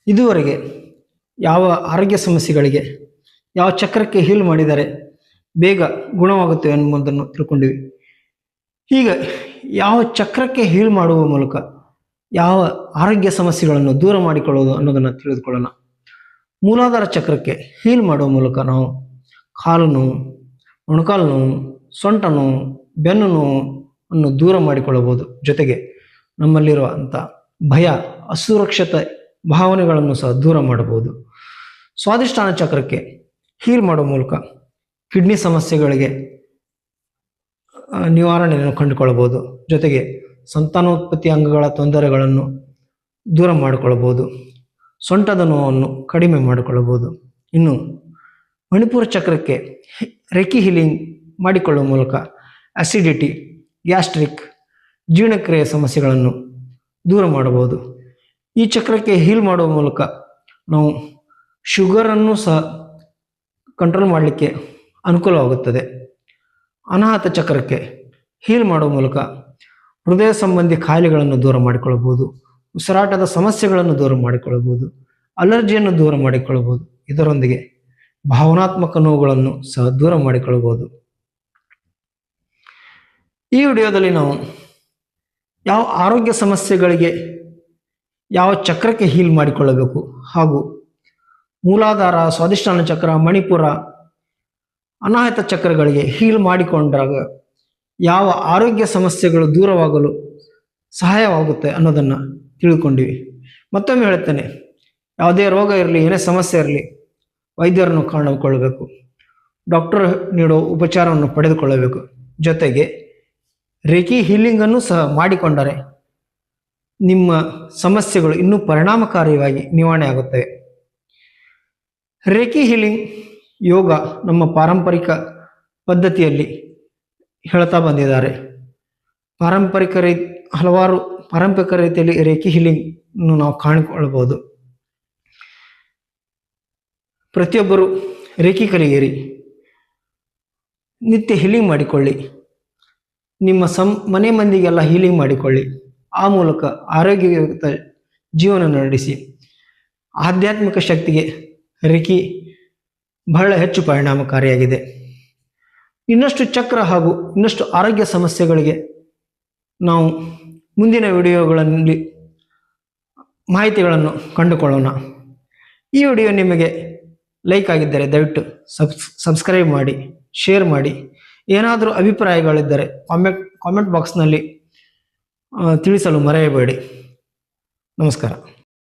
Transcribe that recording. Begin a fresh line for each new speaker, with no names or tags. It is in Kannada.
ಇದುವರೆಗೆ ಯಾವ ಆರೋಗ್ಯ ಸಮಸ್ಯೆಗಳಿಗೆ ಯಾವ ಚಕ್ರಕ್ಕೆ ಹೀಲ್ ಮಾಡಿದರೆ ಬೇಗ ಗುಣವಾಗುತ್ತೆ ಎನ್ನುವುದನ್ನು ತಿಳ್ಕೊಂಡಿವಿ. ಈಗ ಯಾವ ಚಕ್ರಕ್ಕೆ ಹೀಲ್ ಮಾಡುವ ಮೂಲಕ ಯಾವ ಆರೋಗ್ಯ ಸಮಸ್ಯೆಗಳನ್ನು ದೂರ ಮಾಡಿಕೊಳ್ಳುವುದು ಅನ್ನೋದನ್ನು ತಿಳಿದುಕೊಳ್ಳೋಣ. ಮೂಲಾಧಾರ ಚಕ್ರಕ್ಕೆ ಹೀಲ್ ಮಾಡುವ ಮೂಲಕ ನಾವು ಕಾಲು ನೋವು, ಮೊಣಕಾಲು ನೋವು, ಸೊಂಟ ನೋವು, ಬೆನ್ನು ನೋವು ಅನ್ನು ದೂರ ಮಾಡಿಕೊಳ್ಳಬಹುದು. ಜೊತೆಗೆ ನಮ್ಮಲ್ಲಿರುವಂಥ ಭಯ, ಅಸುರಕ್ಷತೆ ಭಾವನೆಗಳನ್ನು ಸಹ ದೂರ ಮಾಡಬಹುದು. ಸ್ವಾದಿಷ್ಠಾನ ಚಕ್ರಕ್ಕೆ ಹೀಲ್ ಮಾಡುವ ಮೂಲಕ ಕಿಡ್ನಿ ಸಮಸ್ಯೆಗಳಿಗೆ ನಿವಾರಣೆಯನ್ನು ಕಂಡುಕೊಳ್ಳಬಹುದು. ಜೊತೆಗೆ ಸಂತಾನೋತ್ಪತ್ತಿ ಅಂಗಗಳ ತೊಂದರೆಗಳನ್ನು ದೂರ ಮಾಡಿಕೊಳ್ಳಬಹುದು. ಸೊಂಟದ ನೋವನ್ನು ಕಡಿಮೆ ಮಾಡಿಕೊಳ್ಳಬಹುದು. ಇನ್ನು ಮಣಿಪುರ ಚಕ್ರಕ್ಕೆ ರೇಖಿ ಹೀಲಿಂಗ್ ಮಾಡಿಕೊಳ್ಳುವ ಮೂಲಕ ಅಸಿಡಿಟಿ, ಗ್ಯಾಸ್ಟ್ರಿಕ್, ಜೀರ್ಣಕ್ರಿಯೆ ಸಮಸ್ಯೆಗಳನ್ನು ದೂರ ಮಾಡಬಹುದು. ಈ ಚಕ್ರಕ್ಕೆ ಹೀಲ್ ಮಾಡುವ ಮೂಲಕ ನಾವು ಶುಗರನ್ನು ಸಹ ಕಂಟ್ರೋಲ್ ಮಾಡಲಿಕ್ಕೆ ಅನುಕೂಲವಾಗುತ್ತದೆ. ಅನಾಹತ ಚಕ್ರಕ್ಕೆ ಹೀಲ್ ಮಾಡುವ ಮೂಲಕ ಹೃದಯ ಸಂಬಂಧಿ ಕಾಯಿಲೆಗಳನ್ನು ದೂರ ಮಾಡಿಕೊಳ್ಳಬಹುದು. ಉಸಿರಾಟದ ಸಮಸ್ಯೆಗಳನ್ನು ದೂರ ಮಾಡಿಕೊಳ್ಳಬಹುದು. ಅಲರ್ಜಿಯನ್ನು ದೂರ ಮಾಡಿಕೊಳ್ಳಬಹುದು. ಇದರೊಂದಿಗೆ ಭಾವನಾತ್ಮಕ ನೋವುಗಳನ್ನು ಸಹ ದೂರ ಮಾಡಿಕೊಳ್ಳಬಹುದು. ಈ ವಿಡಿಯೋದಲ್ಲಿ ನಾವು ಯಾವ ಆರೋಗ್ಯ ಸಮಸ್ಯೆಗಳಿಗೆ ಯಾವ ಚಕ್ರಕ್ಕೆ ಹೀಲ್ ಮಾಡಿಕೊಳ್ಳಬೇಕು ಹಾಗೂ ಮೂಲಾಧಾರ, ಸ್ವಾದಿಷ್ಠಾನ ಚಕ್ರ, ಮಣಿಪುರ, ಅನಾಹತ ಚಕ್ರಗಳಿಗೆ ಹೀಲ್ ಮಾಡಿಕೊಂಡಾಗ ಯಾವ ಆರೋಗ್ಯ ಸಮಸ್ಯೆಗಳು ದೂರವಾಗಲು ಸಹಾಯವಾಗುತ್ತೆ ಅನ್ನೋದನ್ನು ತಿಳ್ಕೊಂಡಿವಿ. ಮತ್ತೊಮ್ಮೆ ಹೇಳುತ್ತೇನೆ, ಯಾವುದೇ ರೋಗ ಇರಲಿ, ಏನೇ ಸಮಸ್ಯೆ ಇರಲಿ, ವೈದ್ಯರನ್ನು ಕಾಣಿಕೊಳ್ಳಬೇಕು. ಡಾಕ್ಟರ್ ನೀಡೋ ಉಪಚಾರವನ್ನು ಪಡೆದುಕೊಳ್ಳಬೇಕು. ಜೊತೆಗೆ ರೇಖಿ ಹೀಲಿಂಗನ್ನು ಸಹ ಮಾಡಿಕೊಂಡರೆ ನಿಮ್ಮ ಸಮಸ್ಯೆಗಳು ಇನ್ನೂ ಪರಿಣಾಮಕಾರಿಯಾಗಿ ನಿವಾರಣೆ ಆಗುತ್ತವೆ. ರೇಖಿ ಹೀಲಿಂಗ್ ಯೋಗ ನಮ್ಮ ಪಾರಂಪರಿಕ ಪದ್ಧತಿಯಲ್ಲಿ ಹೇಳ್ತಾ ಬಂದಿದ್ದಾರೆ. ಹಲವಾರು ಪಾರಂಪರಿಕ ರೀತಿಯಲ್ಲಿ ರೇಖಿ ಹೀಲಿಂಗ್ ನಾವು ಕಾಣಿಕೊಳ್ಳಬಹುದು. ಪ್ರತಿಯೊಬ್ಬರು ರೇಖಿ ಕಲಿಯಿರಿ, ನಿತ್ಯ ಹೀಲಿಂಗ್ ಮಾಡಿಕೊಳ್ಳಿ, ನಿಮ್ಮ ಮನೆ ಮಂದಿಗೆಲ್ಲ ಹೀಲಿಂಗ್ ಮಾಡಿಕೊಳ್ಳಿ. ಆ ಮೂಲಕ ಆರೋಗ್ಯಯುತ ಜೀವನ ನಡೆಸಿ. ಆಧ್ಯಾತ್ಮಿಕ ಶಕ್ತಿಗೆ ರೇಖಿ ಬಹಳ ಹೆಚ್ಚು ಪರಿಣಾಮಕಾರಿಯಾಗಿದೆ. ಇನ್ನಷ್ಟು ಚಕ್ರ ಹಾಗೂ ಇನ್ನಷ್ಟು ಆರೋಗ್ಯ ಸಮಸ್ಯೆಗಳಿಗೆ ನಾವು ಮುಂದಿನ ವಿಡಿಯೋಗಳಲ್ಲಿ ಮಾಹಿತಿಗಳನ್ನು ಕಂಡುಕೊಳ್ಳೋಣ. ಈ ವಿಡಿಯೋ ನಿಮಗೆ ಲೈಕ್ ಆಗಿದ್ದರೆ ದಯವಿಟ್ಟು ಸಬ್ಸ್ಕ್ರೈಬ್ ಮಾಡಿ, ಶೇರ್ ಮಾಡಿ. ಏನಾದರೂ ಅಭಿಪ್ರಾಯಗಳಿದ್ದರೆ ಕಾಮೆಂಟ್ ಬಾಕ್ಸ್ನಲ್ಲಿ ತಿಳಿಸಲು ಮರೆಯಬೇಡಿ. ನಮಸ್ಕಾರ.